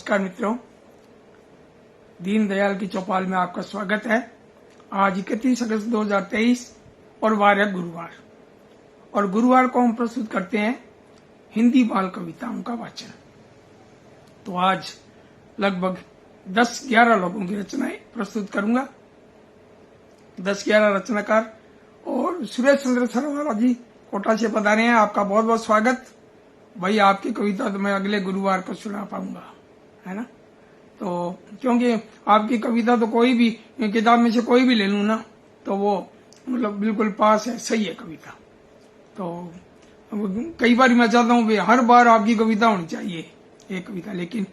नमस्कार मित्रों, दीनदयाल की चौपाल में आपका स्वागत है। आज 31 अगस्त 2023 और वार है गुरुवार। और गुरुवार को हम प्रस्तुत करते हैं हिंदी बाल कविताओं का वाचन। तो आज लगभग 10-11 लोगों की रचनाएं प्रस्तुत करूंगा। 10-11 रचनाकार और सुरेश चंद्र सरवारा जी कोटा से पधारे हैं। आपका बहुत बहुत स्वागत। भाई आपकी कविता तो मैं अगले गुरुवार को सुना पाऊंगा, है ना। तो क्योंकि आपकी कविता तो कोई भी किताब में से कोई भी ले लूं ना तो वो मतलब बिल्कुल पास है, सही है कविता। तो कई बार मैं चाहता हूँ हर बार आपकी कविता होनी चाहिए एक कविता, लेकिन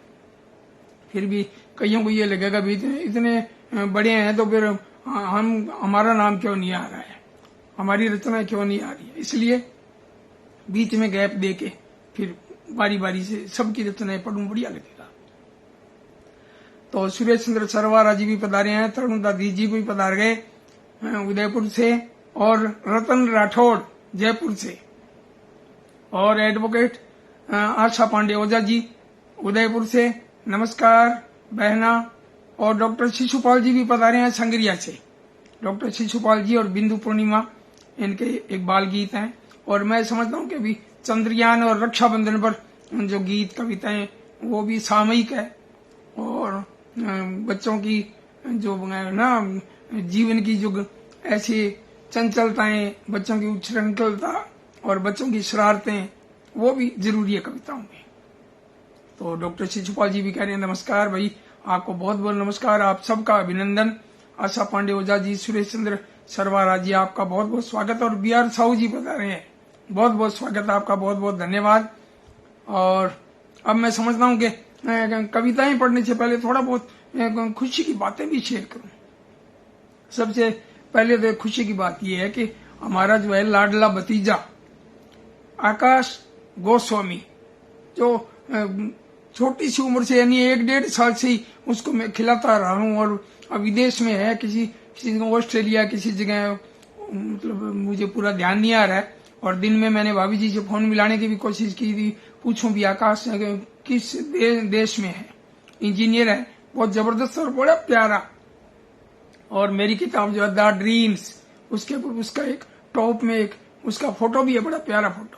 फिर भी कईयों को ये लगेगा भी इतने बड़े हैं तो फिर हमारा नाम क्यों नहीं आ रहा है, हमारी रचना क्यों नहीं आ रही है। इसलिए बीच में गैप दे के फिर बारी बारी से सबकी रचनाएं पढ़ूं, बढ़िया लगेगा। तो सुरेश चंद्र सरवारा जी भी पधारे हैं, तरुण दादी जी भी पधार गए उदयपुर से, और रतन राठौड़ जयपुर से, और एडवोकेट आशा पांडे ओझा जी उदयपुर से, नमस्कार बहना। और डॉक्टर शिशुपाल जी भी पधारे हैं संगरिया से। डॉक्टर शिशुपाल जी और बिंदु पूर्णिमा इनके एक बाल गीत हैं। और मैं समझता हूँ कि अभी चंद्रयान और रक्षाबंधन पर जो गीत कविताएं वो भी सामयिक है, और बच्चों की जो ना जीवन की जो ऐसी चंचलताएं, बच्चों की उच्छृंखलता और बच्चों की शरारतें वो भी जरूरी है कविताओं में। तो डॉक्टर शिशुपाल जी भी कह रहे हैं नमस्कार। भाई आपको बहुत बहुत नमस्कार, आप सबका अभिनंदन। आशा पांडे ओझा जी, सुरेश चंद्र सरवारा जी आपका बहुत बहुत स्वागत। और बी आर साहू जी बता रहे हैं बहुत बहुत स्वागत आपका, बहुत बहुत धन्यवाद। और अब मैं समझता हूँ कि कविताएं पढ़ने से पहले थोड़ा बहुत खुशी की बातें भी शेयर करूं। सबसे पहले तो खुशी की बात यह है कि हमारा जो है लाडला भतीजा आकाश गोस्वामी, जो छोटी सी उम्र से यानी 1-1.5 साल से ही उसको मैं खिलाता रहा हूं, और अब विदेश में है, किसी जगह ऑस्ट्रेलिया, किसी जगह, मतलब मुझे पूरा ध्यान नहीं आ रहा है। और दिन में मैंने भाभी जी से फोन मिलाने की भी कोशिश की थी, पूछूं भी आकाश किस देश में है। इंजीनियर है, बहुत जबरदस्त और बड़ा प्यारा। और मेरी किताब जो है द ड्रीम्स, उसके उसका एक टॉप में एक उसका फोटो भी है, बड़ा प्यारा फोटो।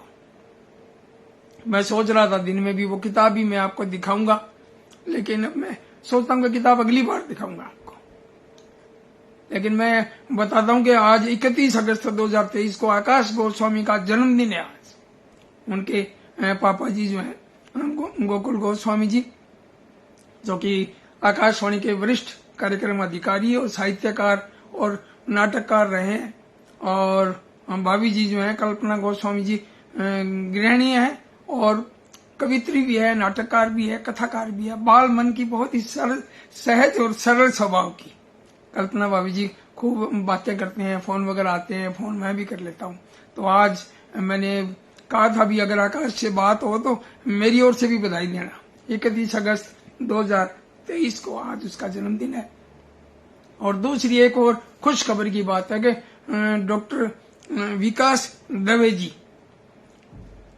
मैं सोच रहा था दिन में भी वो किताब भी मैं आपको दिखाऊंगा, लेकिन अब मैं सोचता हूँ कि किताब अगली बार दिखाऊंगा आपको। लेकिन मैं बताता हूँ कि आज 31 अगस्त 2023 को आकाश गोस्वामी का जन्मदिन है। आज उनके पापा जी जो है गोकुल गोस्वामी जी, जो कि आकाशवाणी के वरिष्ठ कार्यक्रम अधिकारी और साहित्यकार और नाटककार रहे हैं। और भाभी जी जो है कल्पना गोस्वामी जी गृहिणी है और कवित्री भी है, नाटककार भी है, कथाकार भी है। बाल मन की बहुत ही सहज और सरल स्वभाव की कल्पना भाभी जी खूब बातें करते हैं, फोन वगैरह आते हैं, फोन मैं भी कर लेता हूँ। तो आज मैंने कहा था भी अगर आकाश से बात हो तो मेरी ओर से भी बधाई देना। 31 अगस्त 2023 को आज उसका जन्मदिन है। और दूसरी एक और खुश खबर की बात है कि डॉक्टर विकास दवे जी,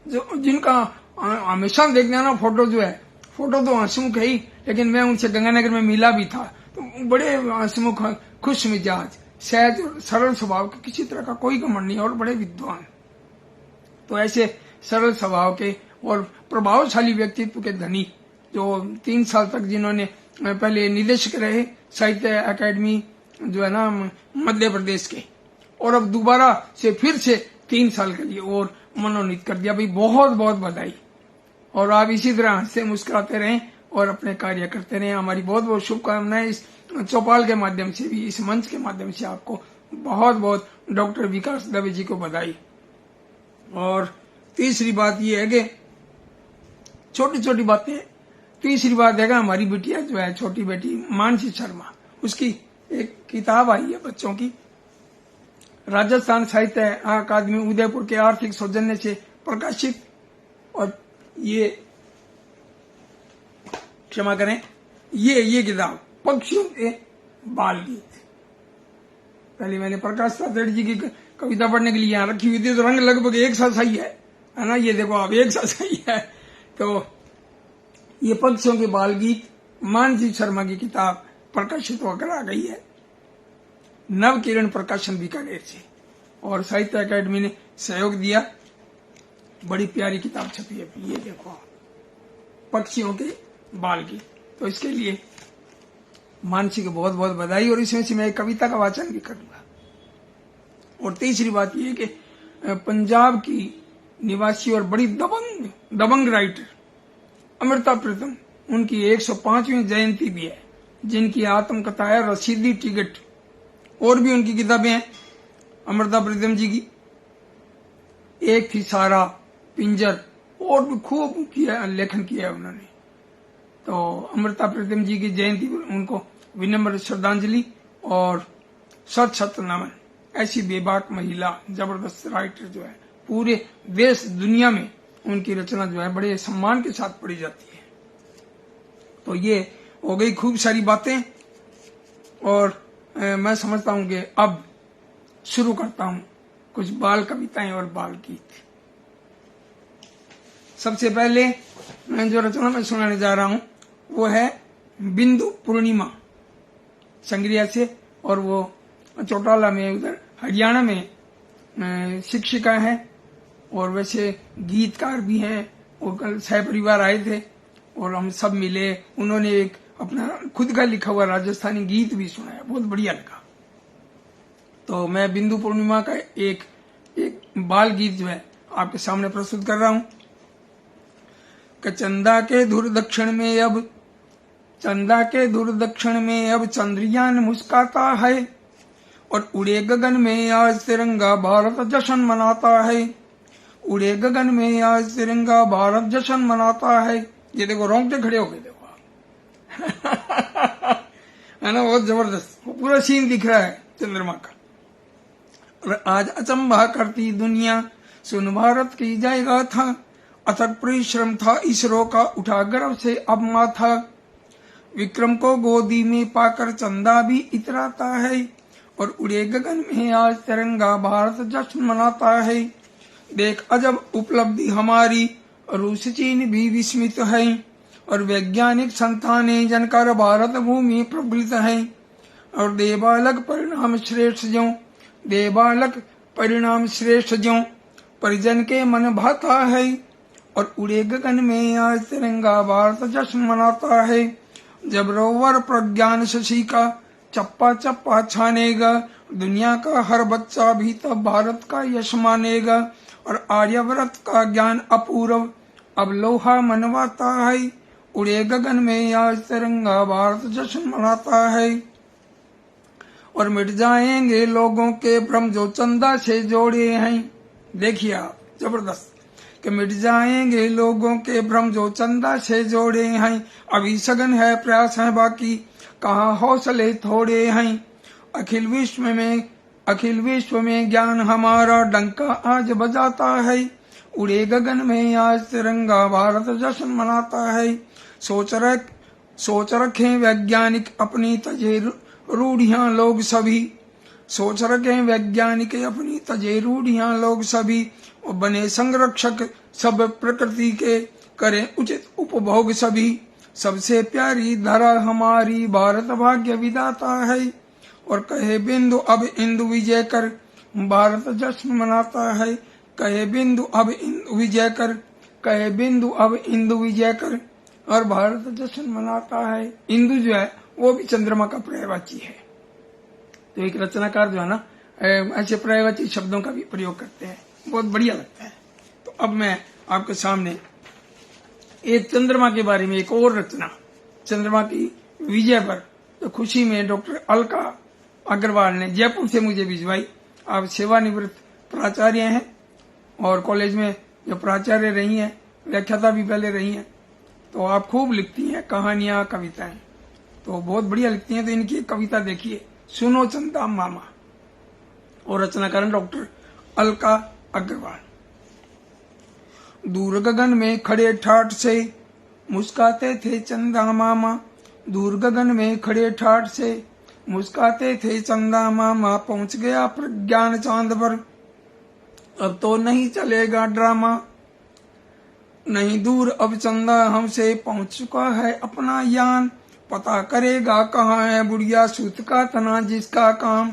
जो जिनका हमेशा देखते हैं ना फोटो, जो है फोटो तो हंसमुख है ही, लेकिन मैं उनसे गंगानगर में मिला भी था। तो बड़े हंसमुख, खुश मिजाज, सहज और सरल स्वभाव के, किसी तरह का कोई घमंड नहीं, और बड़े विद्वान। तो ऐसे सरल स्वभाव के और प्रभावशाली व्यक्तित्व के धनी, जो 3 साल तक जिन्होंने पहले निदेशक रहे साहित्य अकादमी जो है ना मध्य प्रदेश के, और अब दोबारा से फिर से 3 साल के लिए और मनोनीत कर दिया। भाई बहुत बहुत बधाई। और आप इसी तरह हंसते मुस्कुराते रहें और अपने कार्य करते रहें। हमारी बहुत बहुत शुभकामनाएं। इस चौपाल के माध्यम से भी, इस मंच के माध्यम से आपको बहुत बहुत डॉक्टर विकास दवे जी को बधाई। और तीसरी बात यह है कि छोटी छोटी बातें, तीसरी बात है कि हमारी बिटिया जो है, छोटी बेटी मानसी शर्मा, उसकी एक किताब आई है बच्चों की, राजस्थान साहित्य अकादमी उदयपुर के आर्थिक सौजन्य से प्रकाशित। और ये क्षमा करें, ये किताब पक्षियों के बाल गीत। पहले मैंने प्रकाश सातड़ जी की कविता पढ़ने के लिए यहाँ रखी हुई थी, तो रंग लगभग एक सा सही है ना। ये देखो आप, एक सा सही है। तो ये पक्षियों के बाल गीत मानसी शर्मा की किताब प्रकाशित होकर आ गई है, नव किरण प्रकाशन बीकानेर से, और साहित्य अकादमी ने सहयोग दिया। बड़ी प्यारी किताब छपी है, ये देखो, पक्षियों के बाल गीत। तो इसके लिए मानसी को बहुत बहुत बधाई, और इसमें से मैं एक कविता का वाचन भी करूंगा। और तीसरी बात यह कि पंजाब की निवासी और बड़ी दबंग राइटर अमृता प्रीतम, उनकी 105वीं जयंती भी है, जिनकी आत्मकथा है रसीदी टिकट, और भी उनकी किताबें हैं अमृता प्रीतम जी की, एक थी सारा, पिंजर, और भी खूब किया लेखन किया है उन्होंने। तो अमृता प्रीतम जी की जयंती पर उनको विनम्र श्रद्धांजलि और सत सत नमन। ऐसी बेबाक महिला, जबरदस्त राइटर जो है, पूरे देश दुनिया में उनकी रचना जो है बड़े सम्मान के साथ पढ़ी जाती है। तो ये हो गई खूब सारी बातें, और मैं समझता हूं कि अब शुरू करता हूं कुछ बाल कविताएं और बाल गीत। सबसे पहले मैं जो रचना में सुनाने जा रहा हूं वो है बिंदु पूर्णिमा संग्रिया से, और वो चौटाला में उधर हरियाणा में शिक्षिका है, और वैसे गीतकार भी हैं। और कल सह परिवार आए थे और हम सब मिले, उन्होंने एक अपना खुद का लिखा हुआ राजस्थानी गीत भी सुनाया, बहुत बढ़िया लगा। तो मैं बिंदु पूर्णिमा का एक बाल गीत जो है आपके सामने प्रस्तुत कर रहा हूं। चंदा के धुर दक्षिण में अब, चंदा के धुर दक्षिण में अब चंद्रयान मुस्काता है, और उड़े गगन में आज तिरंगा भारत जश्न मनाता है, उड़े गगन में आज तिरंगा भारत जश्न मनाता है। ये देखो रोंगटे खड़े हो गए, देखो है ना, बहुत जबरदस्त, पूरा सीन दिख रहा है चंद्रमा का। और आज अचंभा करती दुनिया सुन भारत की जाएगा था, अथक परिश्रम था इसरो का उठा गर्व से अब माथा, विक्रम को गोदी में पाकर चंदा भी इतराता है, और उड़े गगन में आज तिरंगा भारत जश्न मनाता है। देख अजब उपलब्धि हमारी, रूस चीन भी विस्मित है, और वैज्ञानिक संस्थानें जनकर भारत भूमि प्रफुल्लित है, और देवालक परिणाम श्रेष्ठ ज्यों, देवालक परिणाम श्रेष्ठ ज्यों, परिजन के मन भाता है, और उड़े गगन में आज तिरंगा भारत जश्न मनाता है। जब रोवर प्रज्ञान शशि का चप्पा चप्पा छानेगा, दुनिया का हर बच्चा भी तब भारत का यश मानेगा, और आर्यव्रत का ज्ञान अपूर्व अब लोहा मनवाता है, उड़े गगन में आज तिरंगा भारत जश्न मनाता है। और मिट जाएंगे लोगों के भ्रम जो चंदा से जोड़े हैं, देखिए आप, जबरदस्त, कि मिट जाएंगे लोगों के भ्रम जो चंदा से जोड़े हैं, अभी सघन है प्रयास है बाकी, कहाँ हौसले थोड़े हैं, अखिल विश्व में ज्ञान हमारा डंका आज बजाता है, उड़े गगन में आज तिरंगा भारत जश्न मनाता है। सोच रखें वैज्ञानिक अपनी तजे रूढ़ियां लोग सभी, सोच रखें वैज्ञानिक अपनी तजे रूढ़ियां लोग सभी, और बने संरक्षक सब प्रकृति के, करें उचित उपभोग सभी, सबसे प्यारी धरा हमारी भारत भाग्य विधाता है, और कहे बिंदु अब इंदु विजय कर भारत जश्न मनाता है, कहे बिंदु अब इंदु विजय कर, कहे बिंदु अब इंदु विजय कर, और भारत जश्न मनाता है। इंदु जो है वो भी चंद्रमा का पर्यायवाची है। तो एक रचनाकार जो है ना ऐसे पर्यायवाची शब्दों का भी प्रयोग करते हैं, बहुत बढ़िया लगता है। तो अब मैं आपके सामने एक चंद्रमा के बारे में एक और रचना, चंद्रमा की विजय पर तो खुशी में डॉक्टर अलका अग्रवाल ने जयपुर से मुझे भिजवाई। आप सेवानिवृत्त प्राचार्य हैं और कॉलेज में जो प्राचार्य रही हैं, व्याख्याता भी पहले रही हैं, तो आप खूब लिखती हैं कहानियां, कविताएं, तो बहुत बढ़िया लिखती हैं। तो इनकी एक कविता देखिए, सुनो चंदा मामा, और रचनाकार डॉक्टर अलका अग्रवाल। दूर गगन में खड़े ठाठ से मुस्काते थे चंदा मामा, दूर गगन में खड़े ठाठ से मुस्काते थे चंदा मामा, पहुंच गया प्रज्ञान चांद पर, अब तो नहीं चलेगा ड्रामा, नहीं दूर अब चंदा हमसे पहुंच चुका है अपना यान, पता करेगा कहाँ है बुढ़िया सूत का तना जिसका काम,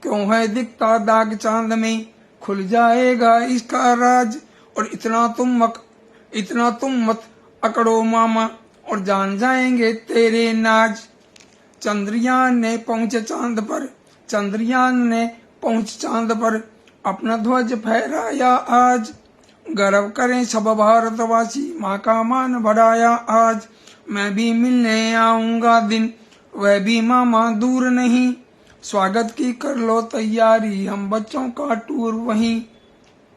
क्यों है दिखता दाग चांद में खुल जाएगा इसका राज, और इतना तुम मत अकड़ो मामा और जान जाएंगे तेरे नाज। चंद्रयान ने पहुंच चांद पर अपना ध्वज फहराया आज, गर्व करें सब भारतवासी माँ का मान बढ़ाया आज। मैं भी मिलने आऊंगा दिन वह भी मामा दूर नहीं, स्वागत की कर लो तैयारी हम बच्चों का टूर वहीं,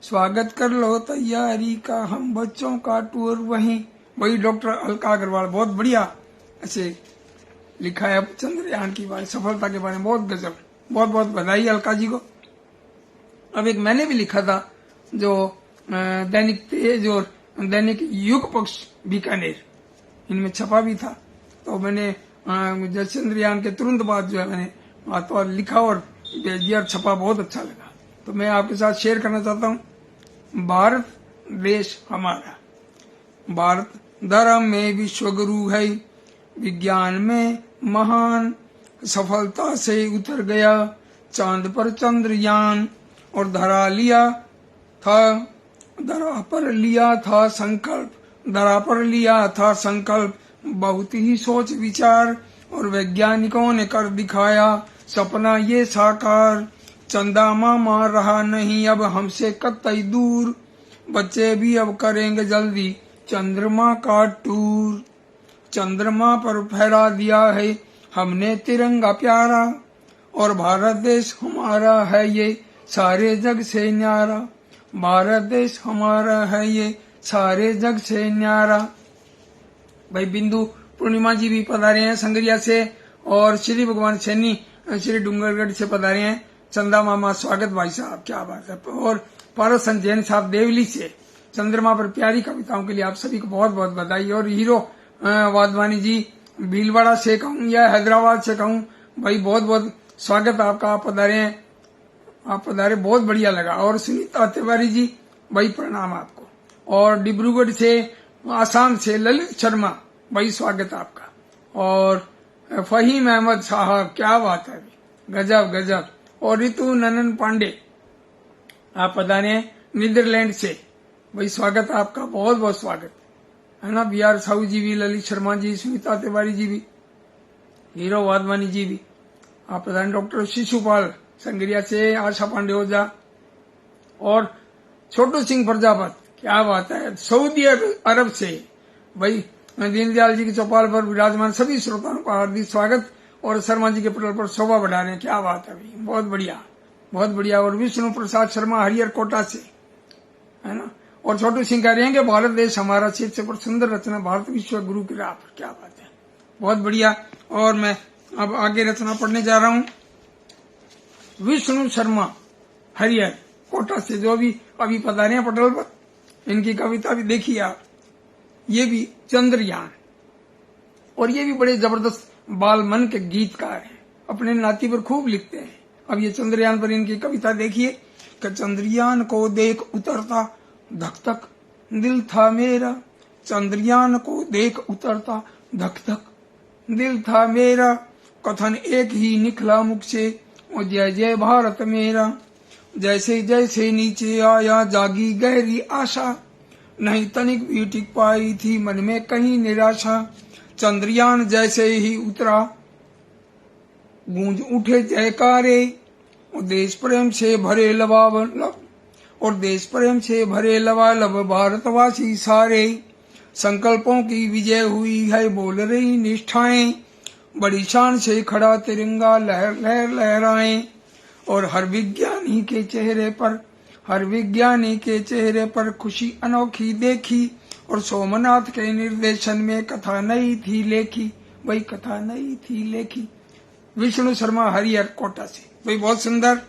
स्वागत कर लो तैयारी का हम बच्चों का टूर वहीं। वही डॉक्टर अलका अग्रवाल बहुत बढ़िया ऐसे लिखा है चंद्रयान की बारे सफलता के बारे में, बहुत गजब, बहुत बहुत बधाई अलका जी को। अब एक मैंने भी लिखा था जो दैनिक तेज और दैनिक युग पक्ष बीकानेर, इनमें छपा भी था, तो मैंने चंद्रयान के तुरंत बाद जो है मैंने तो लिखा और भेज दिया और छपा, बहुत अच्छा लगा। तो मैं आपके साथ शेयर करना चाहता हूँ। भारत देश हमारा, भारत धर्म में विश्व गुरु है, विज्ञान में महान सफलता से उतर गया चांद पर चंद्रयान, और धरा पर लिया था संकल्प, बहुत ही सोच विचार और वैज्ञानिकों ने कर दिखाया सपना ये साकार। चंदा मामा रहा नहीं अब हमसे कतई दूर, बच्चे भी अब करेंगे जल्दी चंद्रमा का टूर। चंद्रमा पर फहरा दिया है हमने तिरंगा प्यारा, और भारत देश हमारा है ये सारे जग से न्यारा, भारत देश हमारा है ये सारे जग से न्यारा। भाई बिंदु पूर्णिमा जी भी पधारे हैं संगरिया से, और श्री भगवान सैनी श्री डूंगरगढ़ से पधारे हैं। चंदा मामा स्वागत भाई साहब, क्या बात है। और पारस संजैन साहब देवली से चंद्रमा पर प्यारी कविताओं के लिए आप सभी को बहुत बहुत बधाई। और हीरो वाधवानी जी भीलवाड़ा से कहूँ या हैदराबाद से कहूँ, भाई बहुत बहुत स्वागत आपका, आप पधारे हैं, आप पधारे, बहुत बढ़िया लगा। और सुनीता तिवारी जी भाई प्रणाम आपको। और डिब्रूगढ़ से आसाम से ललित शर्मा भाई स्वागत आपका। और फहीम अहमद साहब, क्या बात है, गजब गजब। और ऋतु ननन पांडे आप पधारे हैं नीदरलैंड से, भाई स्वागत आपका, बहुत बहुत स्वागत है ना। बी आर साहू जी भी, ललित शर्मा जी, सुनीता तिवारी जी भी, हीरो वाधवानी जी भी आप पधारे। डॉक्टर शिशुपाल संगरिया से, आशा पांडे ओझा और छोटू सिंह प्रजापत, क्या बात है, सऊदी अरब से भाई दीनदयाल जी की चौपाल पर विराजमान सभी श्रोताओं का हार्दिक स्वागत। और शर्मा जी के पटल पर शोभा बढ़ा रहे हैं, क्या बात है भाई, बहुत बढ़िया बहुत बढ़िया। और विष्णु प्रसाद शर्मा हरियर कोटा से, है ना। और छोटू सिंह कह रहे हैं कि भारत देश हमारा शीर्षक पर सुंदर रचना भारत विश्व गुरु की राह पर, क्या बात है, बहुत बढ़िया। और मैं अब आगे रचना पढ़ने जा रहा हूँ। विष्णु शर्मा हरियर कोटा से जो भी अभी पधारे हैं पटल पर, इनकी कविता भी देखिए आप। ये भी चंद्रयान, और ये भी बड़े जबरदस्त बाल मन के गीतकार हैं, अपने नाती पर खूब लिखते हैं। अब ये चंद्रयान पर इनकी कविता देखिए कि चंद्रयान को देख उतरता धक धक दिल था मेरा, चंद्रयान को देख उतरता धक धक दिल था मेरा, कथन एक ही निकला मुख से ओ जय जय भारत मेरा। जैसे जैसे नीचे आया जागी गहरी आशा, नहीं तनिक भी टिक पाई थी मन में कहीं निराशा। चंद्रयान जैसे ही उतरा गूंज उठे जयकारे, और देश प्रेम से भरे लबालब भारतवासी सारे। संकल्पों की विजय हुई है बोल रही निष्ठाएं, बड़ी शान से खड़ा तिरंगा लहर लहर लहराएं। और हर विज्ञानी के चेहरे पर खुशी अनोखी देखी, और सोमनाथ के निर्देशन में कथा नई थी लेखी, वही कथा नई थी लेखी। विष्णु शर्मा हरिहर कोटा से, वही बहुत सुंदर।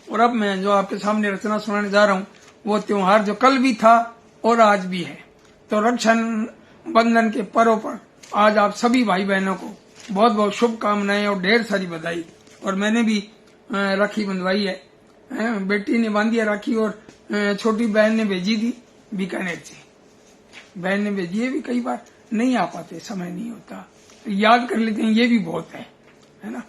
और अब मैं जो आपके सामने रचना सुनाने जा रहा हूँ वो त्योहार जो कल भी था और आज भी है। तो रक्षाबंधन बंधन के पर्व पर आज आप सभी भाई बहनों को बहुत बहुत शुभकामनाएं और ढेर सारी बधाई। और मैंने भी राखी बंधवाई है, बेटी ने बांधी है राखी और छोटी बहन ने भेजी थी, बीकानेर से। बहन ने भेजी है भी, कई बार नहीं आ पाते, समय नहीं होता, तो याद कर लेते हैं, ये भी बहुत है ना।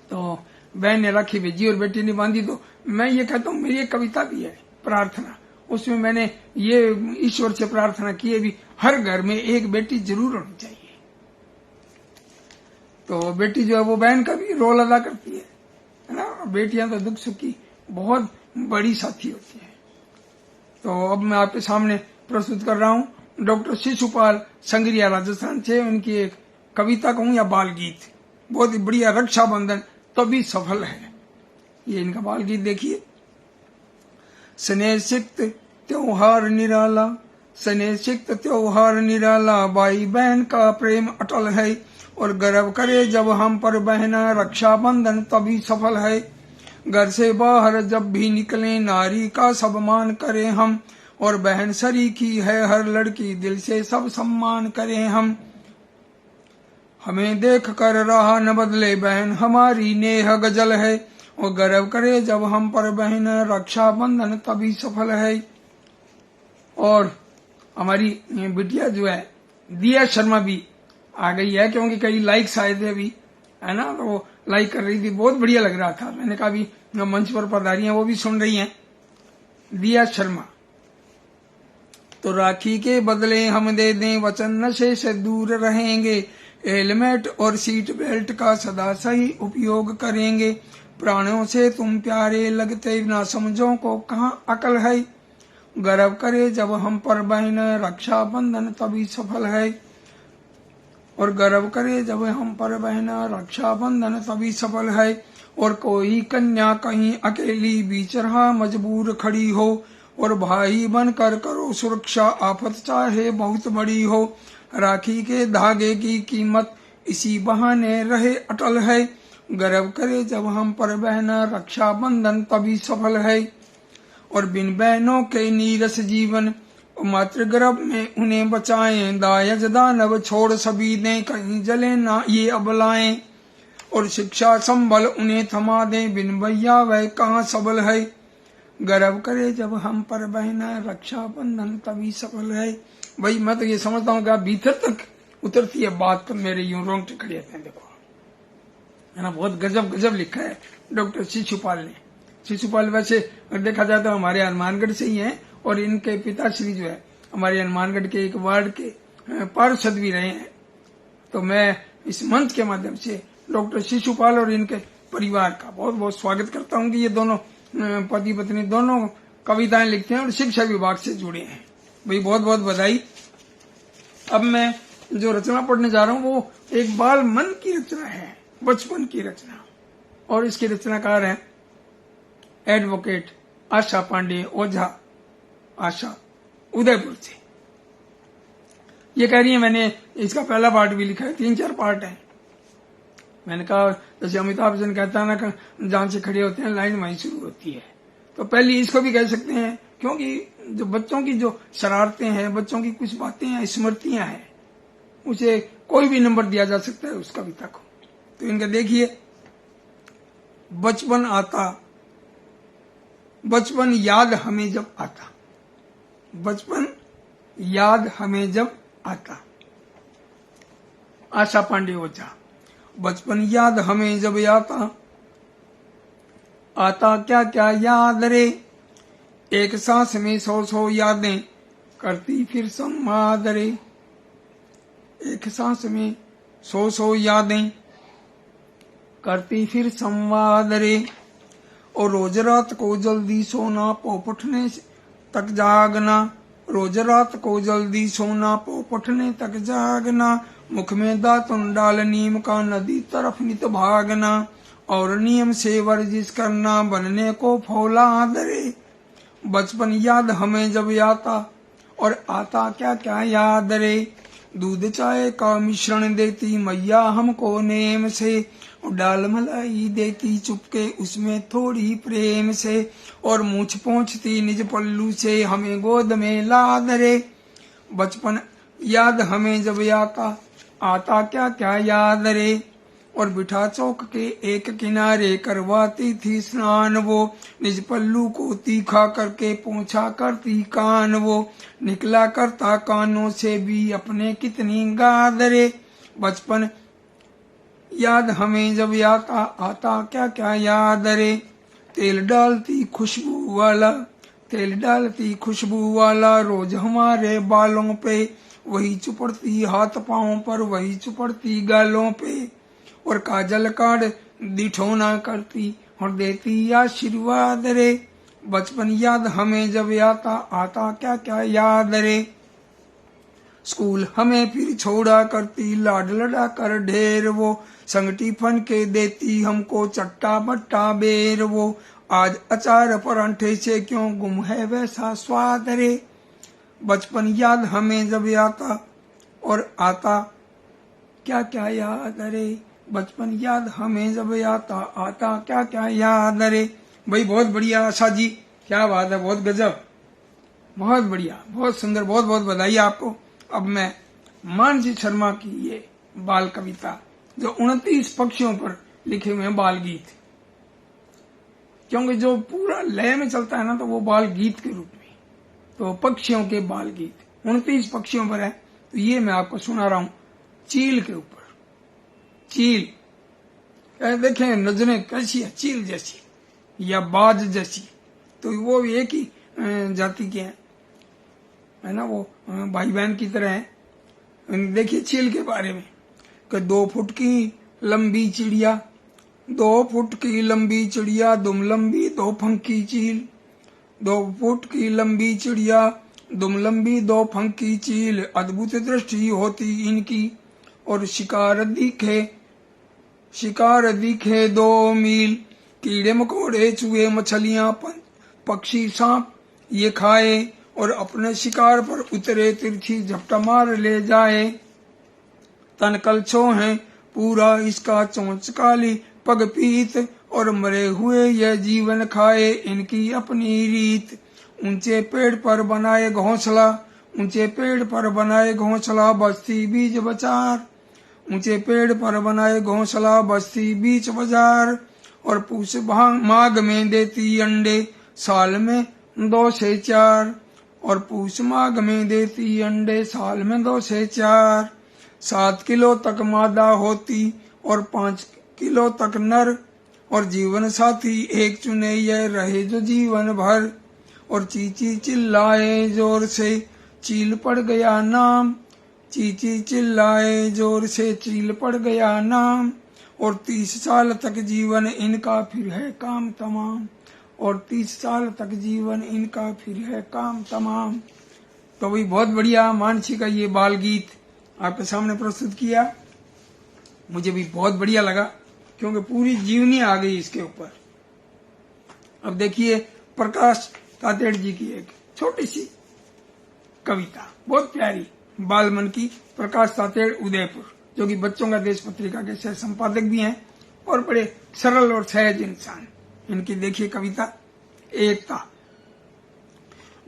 तो बहन ने राखी भेजी और बेटी ने बांधी। तो मैं ये कहता हूँ, मेरी एक कविता भी है प्रार्थना, उसमें मैंने ये ईश्वर से प्रार्थना की है भी, हर घर में एक बेटी जरूर होनी चाहिए। तो बेटी जो है वो बहन का भी रोल अदा करती है ना। बेटियां तो दुख सुख की बहुत बड़ी साथी होती है। तो अब मैं आपके सामने प्रस्तुत कर रहा हूँ डॉक्टर शिशुपाल संगरिया राजस्थान से, उनकी एक कविता कहूँ या बाल गीत, बहुत ही बढ़िया। रक्षाबंधन तभी सफल है, ये इनका बाल गीत देखिए। स्नेह सिक्त त्योहार निराला, स्नेह सिक्त त्योहार निराला, भाई बहन का प्रेम अटल है, और गर्व करे जब हम पर बहना, रक्षाबंधन तभी सफल है। घर से बाहर जब भी निकले, नारी का सब मान करें हम, और बहन सरीखी है हर लड़की, दिल से सब सम्मान करें हम। हमें देख कर राह न बदले, बहन हमारी नेह गजल है, और गर्व करे जब हम पर बहन, रक्षाबंधन तभी सफल है। और हमारी बिटिया जो है दिया शर्मा भी आ गई है, क्योंकि कई लाइक्स आए थे अभी, है ना, तो वो लाइक कर रही थी, बहुत बढ़िया लग रहा था। मैंने कहा भी मंच पर पधारी हैं, वो भी सुन रही हैं। दिया शर्मा, तो राखी के बदले हम दे दें वचन, नशे से दूर रहेंगे, हेलमेट और सीट बेल्ट का सदा सही उपयोग करेंगे, प्राणों से तुम प्यारे लगते, ना समझो को कहाँ अकल है, गर्व करे जब हम पर बहन, रक्षाबंधन तभी सफल है। और गर्व करे जब हम पर बहन, रक्षाबंधन तभी सफल है। और कोई कन्या कहीं अकेली बीच रहा मजबूर खड़ी हो, और भाई बनकर करो सुरक्षा, आफत चाहे बहुत बड़ी हो, राखी के धागे की कीमत इसी बहाने रहे अटल है, गर्व करे जब हम पर बहन, रक्षाबंधन तभी सफल है। और बिन बहनों के नीरस जीवन, मातृगर्भ में उन्हें बचाएं, दायज दानव छोड़ सभी दें, कहीं जले ना ये अबलाएं, और शिक्षा संबल उन्हें थमा दें, बिन भैया वह कहाँ सबल है, गर्व करे जब हम पर बहन, रक्षाबंधन तभी सफल है। भाई मैं तो ये समझता हूँ कि भीतर तक उतरती है बात, तो मेरे यूं रोंगटे खड़े होते हैं। देखो है ना, बहुत गजब गजब लिखा है डॉक्टर शिशुपाल ने। शिशुपाल वैसे देखा जाए तो हमारे हनुमानगढ़ से ही हैं, और इनके पिताश्री जो है हमारे हनुमानगढ़ के एक वार्ड के पार्षद भी रहे हैं। तो मैं इस मंच के माध्यम से डॉक्टर शिशुपाल और इनके परिवार का बहुत बहुत स्वागत करता हूँ कि ये दोनों पति पत्नी दोनों कविताएं लिखते हैं और शिक्षा विभाग से जुड़े हैं। भाई बहुत बहुत बधाई। अब मैं जो रचना पढ़ने जा रहा हूँ वो एक बाल मन की रचना है, बचपन की रचना, और इसके रचनाकार हैं एडवोकेट आशा पांडे ओझा, आशा उदयपुर से। ये कह रही है मैंने इसका पहला पार्ट भी लिखा है, 3-4 पार्ट है। मैंने कहा जैसे अमिताभ बच्चन कहता है ना, जहां से खड़े होते हैं लाइन वहीं शुरू होती है, तो पहले इसको भी कह सकते हैं, क्योंकि जो बच्चों की जो शरारतें हैं, बच्चों की कुछ बातें हैं, स्मृतियां हैं, उसे कोई भी नंबर दिया जा सकता है उस कविता को। तो इनका देखिए, बचपन आता, बचपन याद हमें जब आता, बचपन याद हमें जब आता। आशा पांडे ओझा। बचपन याद हमें जब आता, आता क्या क्या याद रे, एक सांस में 100 यादें करती फिर संवाद रे, एक सांस में 100 यादें करती फिर संवाद रे, और रोज रात को जल्दी सोना, पोपटने तक जागना, रोज रात को जल्दी सोना, पोपटने तक जागना, मुख में दातुन डाल नीम का, नदी तरफ नित भागना, और नियम से वर्जिश करना, बनने को फौलाद रे। बचपन याद हमें जब आता, और आता क्या क्या याद रे, दूध चाय का मिश्रण देती मैया हमको नेम से, डाल मलाई देती चुपके उसमें थोड़ी प्रेम से, और मूछ पहुंचती निज पल्लू से हमें गोद में लाद रे। बचपन याद हमें जब आता, आता क्या क्या याद रे, और बिठा चौक के एक किनारे करवाती थी स्नान वो। निज पल्लू को तीखा करके पोंछा करती कान वो। निकला करता कानों से भी अपने कितनी गादरे। बचपन याद हमें जब आता आता क्या क्या याद रे। तेल डालती खुशबू वाला, तेल डालती खुशबू वाला रोज हमारे बालों पे। वही चुपड़ती हाथ पांव पर, वही चुपड़ती गालों पे। और काजल काढ़ दिठौना करती और देती आशीर्वाद रे। बचपन याद हमें जब आता आता क्या क्या याद रे। स्कूल हमें फिर छोड़ा करती लाड लड़ा कर ढेर वो। संग टिफन के देती हमको चट्टा बट्टा बेर वो। आज अचार परांठे से क्यों गुम है वैसा स्वाद रे। बचपन याद हमें जब आता और आता क्या क्या याद रे। बचपन याद हमें जब आता आता क्या क्या याद रे। भाई बहुत बढ़िया आशा जी, क्या बात है, बहुत गजब, बहुत बढ़िया, बहुत सुंदर, बहुत बहुत बधाई आपको। अब मैं मानसी शर्मा की ये बाल कविता जो 29 पक्षियों पर लिखे हुए हैं बाल गीत, क्योंकि जो पूरा लय में चलता है ना तो वो बाल गीत के रूप में, तो पक्षियों के बाल गीत 29 पक्षियों पर है। तो ये मैं आपको सुना रहा हूं चील के ऊपर। चील देखें नजरें कैसी है, चील जैसी या बाज जैसी, तो वो एक ही जाति के हैं, है ना, वो भाई बहन की तरह है। देखिए चील के बारे में कि 2 फुट की लंबी चिड़िया, 2 फुट की लंबी चिड़िया, दुम लंबी 2 फंकी चील। 2 फुट की लंबी चिड़िया, दुम लंबी 2 फंकी चील। अद्भुत दृष्टि होती इनकी और शिकार दिखे 2 मील। कीड़े मकोड़े चूहे मछलियां पक्षी सांप ये खाए और अपने शिकार पर उतरे तिरछी झपटा मार ले जाए। तन कलछो है पूरा इसका, चोंच काली पग पीत और मरे हुए यह जीवन खाए इनकी अपनी रीत। ऊंचे पेड़ पर बनाए घोंसला, ऊंचे पेड़ पर बनाए घोंसला बस्ती बीच बाजार। ऊंचे पेड़ पर बनाए घोंसला बस्ती बीच बाजार। और पूछ माघ में देती अंडे साल में 2 से 4। और पूछ माघ में देती अंडे साल में 2 से 4। 7 किलो तक मादा होती और 5 किलो तक नर। और जीवन साथी एक चुने यह रहे जो जीवन भर। और चींची चिल्लाए जोर से चील पड़ गया नाम। चींची चिल्लाए जोर से चील पड़ गया नाम। और 30 साल तक जीवन इनका फिर है काम तमाम। और 30 साल तक जीवन इनका फिर है काम तमाम। तो वही बहुत बढ़िया मानसी का ये बाल गीत आपके सामने प्रस्तुत किया। मुझे भी बहुत बढ़िया लगा क्योंकि पूरी जीवनी आ गई इसके ऊपर। अब देखिए प्रकाश तातेड़ जी की एक छोटी सी कविता, बहुत प्यारी, बाल मन की। प्रकाश तातेड़ उदयपुर, जो कि बच्चों का देश पत्रिका के सह संपादक भी हैं और बड़े सरल और सहज इंसान। इनकी देखिए कविता एकता।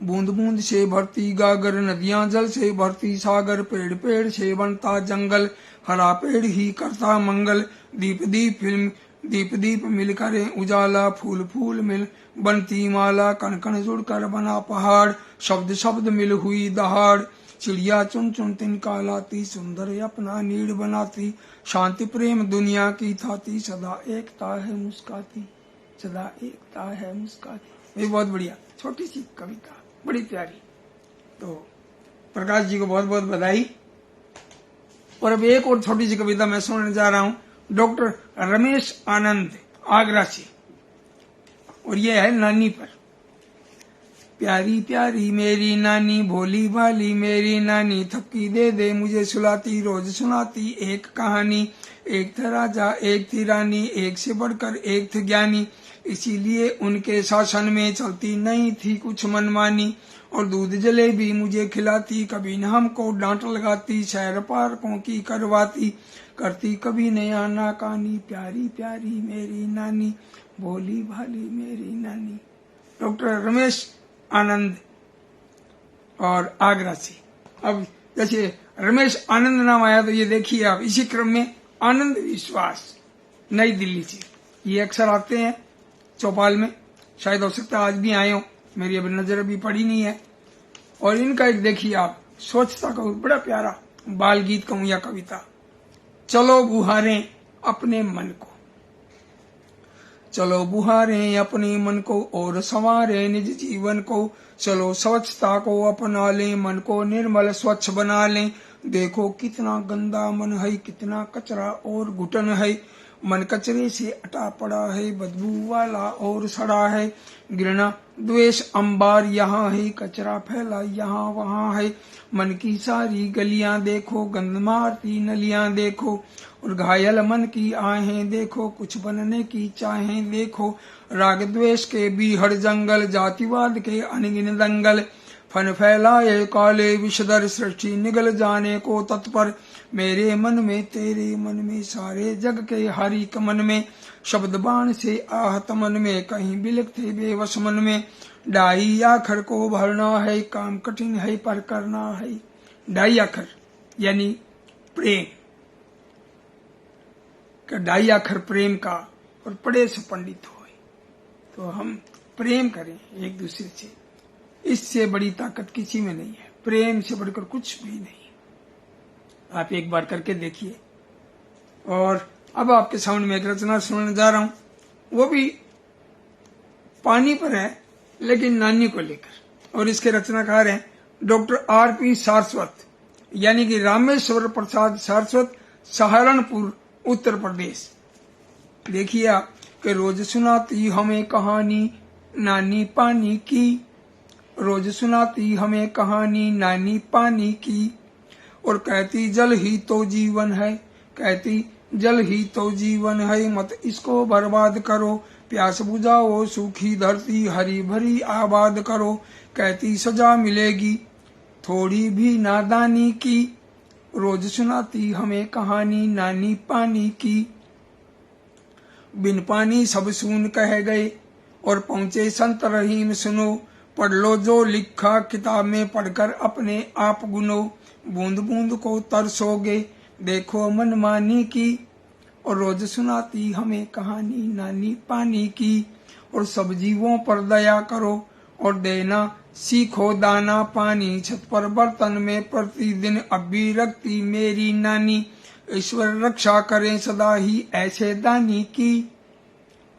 बूंद बूंद से भरती गागर, नदियां जल से भरती सागर। पेड़ पेड़ से बनता जंगल, हरा पेड़ ही करता मंगल। दीप दीप मिल करे उजाला, फूल फूल मिल बनती माला। कण कण जुड़कर बना पहाड़, शब्द शब्द मिल हुई दहाड़। चिड़िया चुन चुन तिनका लाती, सुंदर अपना नीड़ बनाती। शांति प्रेम दुनिया की थाती, सदा एकता है मुस्काती, सदा एकता है मुस्काती। ये बहुत बढ़िया छोटी सी कविता, बड़ी प्यारी। तो प्रकाश जी को बहुत बहुत बधाई। और अब एक और छोटी सी कविता मैं सुनाने जा रहा हूं डॉक्टर रमेश आनंद आगरा से, और ये है नानी पर। प्यारी प्यारी मेरी नानी, भोली भाली मेरी नानी। थपकी दे दे मुझे सुलाती, रोज सुनाती एक कहानी। एक था राजा एक थी रानी, एक से बढ़कर एक थे ज्ञानी। इसीलिए उनके शासन में चलती नहीं थी कुछ मनमानी। और दूध जलेबी मुझे खिलाती, कभी न हमको डांट लगाती। सैर पार्कों की करवाती, करती कभी न आनाकानी। प्यारी प्यारी मेरी नानी, भोली भाली मेरी नानी। डॉक्टर रमेश आनंद और आगरा से। अब जैसे रमेश आनंद नाम आया तो ये देखिए आप, इसी क्रम में आनंद विश्वास नई दिल्ली से। ये अक्सर आते हैं चौपाल में, शायद हो सकता है आज भी आए हो, मेरी अभी नजर अभी पड़ी नहीं है। और इनका एक देखिए आप, स्वच्छता का बड़ा प्यारा बाल गीत कहूं या कविता। चलो बुहारें अपने मन को, चलो बुहारें अपने मन को और संवारे निज जीवन को। चलो स्वच्छता को अपना लें, मन को निर्मल स्वच्छ बना लें। देखो कितना गंदा मन है, कितना कचरा और घुटन है। मन कचरे से अटा पड़ा है, बदबू वाला और सड़ा है। घृणा द्वेष अंबार यहाँ है, कचरा फैला यहाँ वहाँ है। मन की सारी गलियां देखो, गंद मारती नलियां देखो। और घायल मन की आहें देखो, कुछ बनने की चाहें देखो। राग द्वेष के बीहड़ जंगल, जातिवाद के अनगिन दंगल। फन फैलाए काले विषधर, सृष्टि निगल जाने को तत्पर। मेरे मन में तेरे मन में, सारे जग के हरि के मन में। शब्द बाण से आहत मन में, कहीं बिलखते बेवश मन में। डाई आखर को भरना है, काम कठिन है पर करना है। डाई आखर यानी प्रेम का, डाई आखर प्रेम का, और पढ़े से पंडित हो। तो हम प्रेम करें एक दूसरे से, इससे बड़ी ताकत किसी में नहीं है। प्रेम से बढ़कर कुछ भी नहीं। आप एक बार करके देखिए। और अब आपके सामने में एक रचना सुनाने जा रहा हूं, वो भी पानी पर है लेकिन नानी को लेकर। और इसके रचनाकार हैं डॉक्टर R.P. सारस्वत, यानी कि रामेश्वर प्रसाद सारस्वत, सहारनपुर उत्तर प्रदेश। देखिए आप कि रोज सुनाती हमें कहानी नानी पानी की, रोज सुनाती हमें कहानी नानी पानी की। और कहती जल ही तो जीवन है, कहती जल ही तो जीवन है, मत इसको बर्बाद करो। प्यास बुझाओ सूखी धरती, हरी भरी आबाद करो। कहती सजा मिलेगी थोड़ी भी नादानी की। रोज सुनाती हमें कहानी नानी पानी की। बिन पानी सब सून कह गए, और पहुंचे संत रहीम सुनो। पढ़ लो जो लिखा किताब में, पढ़कर अपने आप गुनो। बूंद बूंद को तरसोगे देखो मनमानी की। और रोज सुनाती हमें कहानी नानी पानी की। और सब जीवों पर दया करो, और देना सीखो दाना पानी। छत पर बर्तन में प्रतिदिन अब भी रखती मेरी नानी। ईश्वर रक्षा करें सदा ही ऐसे दानी की।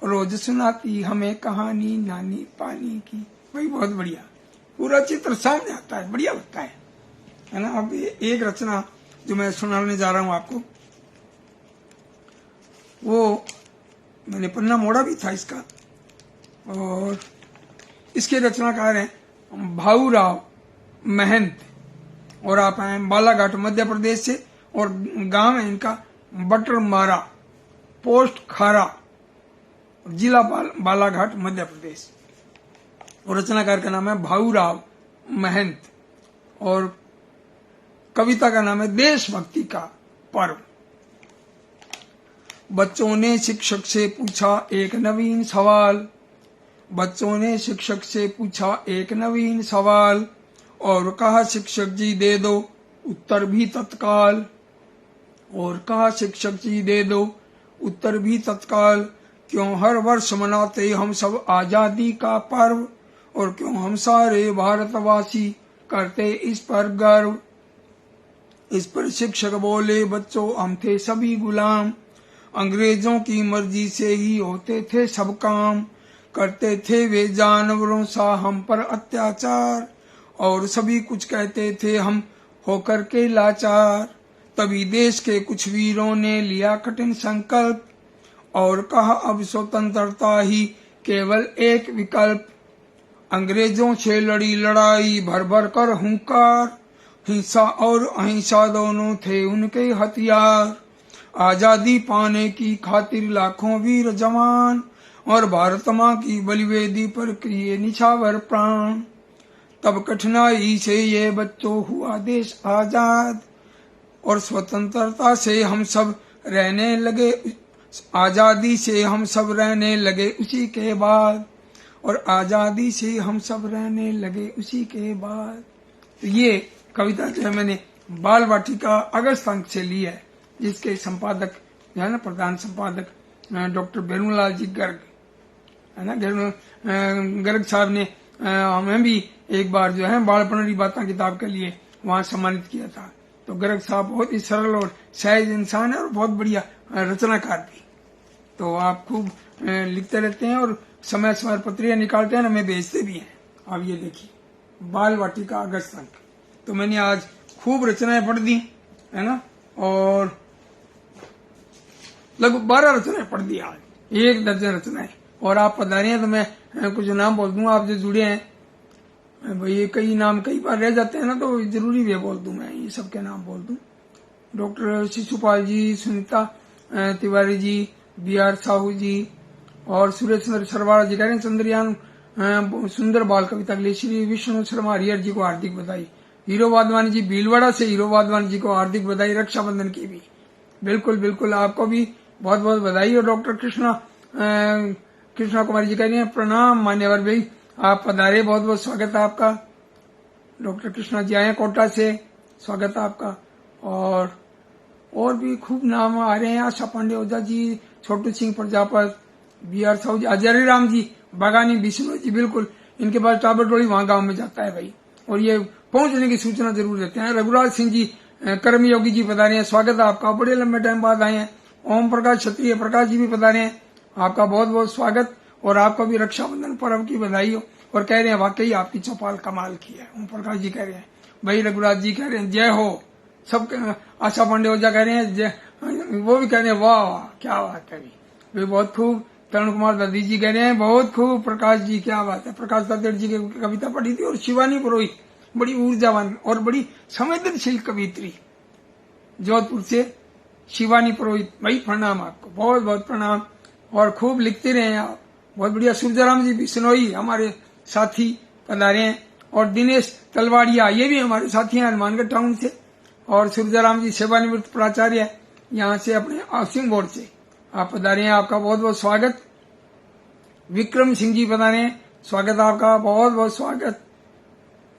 रोज सुनाती हमें कहानी नानी पानी की। भाई बहुत बढ़िया, पूरा चित्र सामने आता है, बढ़िया लगता है ना। अब एक रचना जो मैं सुनाने जा रहा हूं आपको, वो मैंने पन्ना मोड़ा भी था इसका। और इसके रचनाकार हैं भाऊराव महंत, और आप आए बालाघाट मध्य प्रदेश से। और गांव है इनका बटरमारा, पोस्ट खारा, जिला बालाघाट मध्य प्रदेश। और रचनाकार का नाम है भाऊराव महंत, और कविता का नाम है देशभक्ति का पर्व। बच्चों ने शिक्षक से पूछा एक नवीन सवाल, बच्चों ने शिक्षक से पूछा एक नवीन सवाल। और कहा शिक्षक जी दे दो उत्तर भी तत्काल, और कहा शिक्षक जी दे दो उत्तर भी तत्काल। क्यों हर वर्ष मनाते हम सब आजादी का पर्व, और क्यों हम सारे भारतवासी करते इस पर गर्व। इस पर शिक्षक बोले बच्चों हम थे सभी गुलाम, अंग्रेजों की मर्जी से ही होते थे सब काम। करते थे वे जानवरों सा हम पर अत्याचार, और सभी कुछ कहते थे हम होकर के लाचार। तभी देश के कुछ वीरों ने लिया कठिन संकल्प, और कहा अब स्वतंत्रता ही केवल एक विकल्प। अंग्रेजों से लड़ी लड़ाई भर भर कर हुंकार, हिंसा और अहिंसा दोनों थे उनके हथियार। आजादी पाने की खातिर लाखों वीर जवान, और भारत माँ की बलिवेदी पर किए निछावर प्राण। तब कठिनाई से ये बच्चों हुआ देश आजाद, और स्वतंत्रता से हम सब रहने लगे, आजादी से हम सब रहने लगे उसी के बाद, और आजादी से हम सब रहने लगे उसी के बाद। तो ये कविता जो है मैंने बाल वाटिका अगस्त अंक से ली है, जिसके संपादक जो है ना, प्रधान संपादक डॉक्टर बेनूलाल जी गर्ग, है ना। गर्ग साहब ने हमें भी एक बार जो है बालपनरी बातें किताब के लिए वहां सम्मानित किया था। तो गर्ग साहब बहुत ही सरल और सहज इंसान है और बहुत बढ़िया रचनाकार भी। तो आप खूब लिखते रहते हैं और समय समय पत्रियां निकालते हैं, हमें भेजते भी हैं। आप ये देखिए, बाल वाटिका अगस्त अंक। तो मैंने आज खूब रचनाएं पढ़ दी, है ना, और लगभग 12 रचनाएं पढ़ दी आज, 1 दर्जन रचनाएं। और आप पधारे हैं तो मैं कुछ नाम बोल दूंगा, आप जो जुड़े हैं भाई। कई नाम कई बार रह जाते हैं ना, तो जरूरी भी बोल दूं, मैं ये सबके नाम बोल दूं। डॉक्टर शिशुपाल जी, सुनीता तिवारी जी, BR साहू जी और सुरेश चंद्र सरवाड़ा जी कह रहे हैं चंद्रयान सुंदर बाल कविता के लिए श्री विष्णु शर्मा हरिहर जी को हार्दिक बधाई। हीरो वाधवानी जी भीलवाड़ा से, हीरो वाधवानी जी को हार्दिक बधाई रक्षाबंधन की भी। बिल्कुल बिल्कुल, आपको भी बहुत बहुत बधाई। और डॉक्टर कृष्णा कुमारी जी कह रही हैं प्रणाम मान्यवर भाई, आप पधारे, बहुत बहुत स्वागत है आपका। डॉक्टर कृष्णा जी आए कोटा से, स्वागत है आपका। और भी खूब नाम आ रहे हैं, आशा पांडे ओझा जी, छोटू सिंह प्रजापत, BR साहू जी, अजय राम जी, बागानी विष्णु जी, बिल्कुल इनके पास टाबर टोली वहां गांव में जाता है भाई, और ये पहुंचने की सूचना जरूर देते हैं। रघुराज सिंह जी, कर्मयोगी जी पधारे हैं, स्वागत है आपका, बड़े लंबे टाइम बाद आए हैं। ओम प्रकाश क्षत्रिय प्रकाश जी भी पधारे हैं, आपका बहुत बहुत स्वागत। और आपका भी रक्षाबंधन पर्व की बधाई हो। और कह रहे हैं वाकई आपकी चौपाल कमाल की है, ओम प्रकाश जी कह रहे हैं भाई। रघुराज जी कह रहे हैं जय हो। सब आशा पांडे ओझा कह रहे हैं जय, वो भी कह रहे हैं वाह वाह क्या बात है भाई, बहुत खूब। तरुण कुमार दादी जी कह रहे हैं बहुत खूब। प्रकाश जी क्या बात है, प्रकाश दादी जी की कविता पढ़ी थी। और शिवानी पुरोहित बड़ी ऊर्जावान और बड़ी संवेदनशील कवित्री, जोधपुर से शिवानी पुरोहित भाई, प्रणाम आपको, बहुत बहुत प्रणाम। और खूब लिखते रहे आप, बहुत बढ़िया। सूर्यराम जी बिश्नोई हमारे साथी पधारे हैं। और दिनेश तलवाड़िया ये भी हमारे साथी हैं हनुमानगढ़ टाउन से। और सूर्यराम जी सेवानिवृत्त प्राचार्य है यहाँ से, अपने हाउसिंग बोर्ड से आप पधारे हैं, आपका बहुत बहुत स्वागत। विक्रम सिंह जी पधारे हैं, स्वागत है आपका, बहुत बहुत स्वागत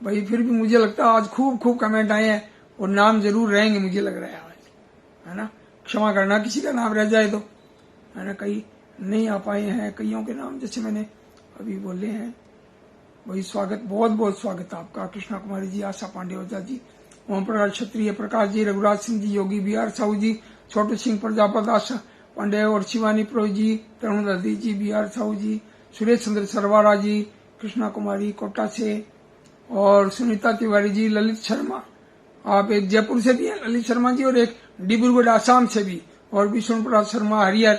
भाई। फिर भी मुझे लगता है आज खूब खूब कमेंट आए हैं और नाम जरूर रहेंगे, मुझे लग रहा है आज, है ना। क्षमा करना किसी का नाम रह जाए तो, है ना। कई नहीं आ पाए हैं, कईयों के नाम जैसे मैंने अभी बोले हैं भाई। स्वागत, बहुत बहुत स्वागत आपका। कृष्णा कुमारी जी, आशा पांडे ओझा जी, ओम प्रकाश क्षत्रिय प्रकाश जी, रघुराज सिंह जी, योगी BR साहू जी, छोटू सिंह प्रजापत, आशा पांडे और शिवानी पुरोहित जी, तरुण दादी जी, BR साहू जी, सुरेश चंद्र सरवाड़ा जी, कृष्णा कुमारी कोटा से, और सुनीता तिवारी जी, ललित शर्मा, आप एक जयपुर से भी हैं ललित शर्मा जी, और एक डिब्रूगढ़ आसाम से भी, और विष्णु प्रसाद शर्मा हरिहर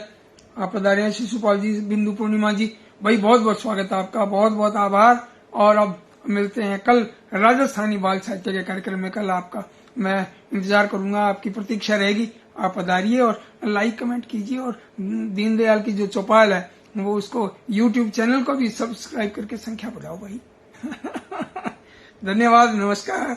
आप पधारे हैं। शिशुपाल जी, बिंदु पूर्णिमा जी भाई, बहुत बहुत स्वागत है आपका, बहुत बहुत आभार। और अब मिलते हैं कल राजस्थानी बाल साहित्य के कार्यक्रम में। कल आपका मैं इंतजार करूंगा, आपकी प्रतीक्षा रहेगी। आप पधारिए और लाइक कमेंट कीजिए, और दीनदयाल की जो चौपाल है वो उसको YouTube चैनल को भी सब्सक्राइब करके संख्या बढ़ाओ भाई। धन्यवाद, नमस्कार।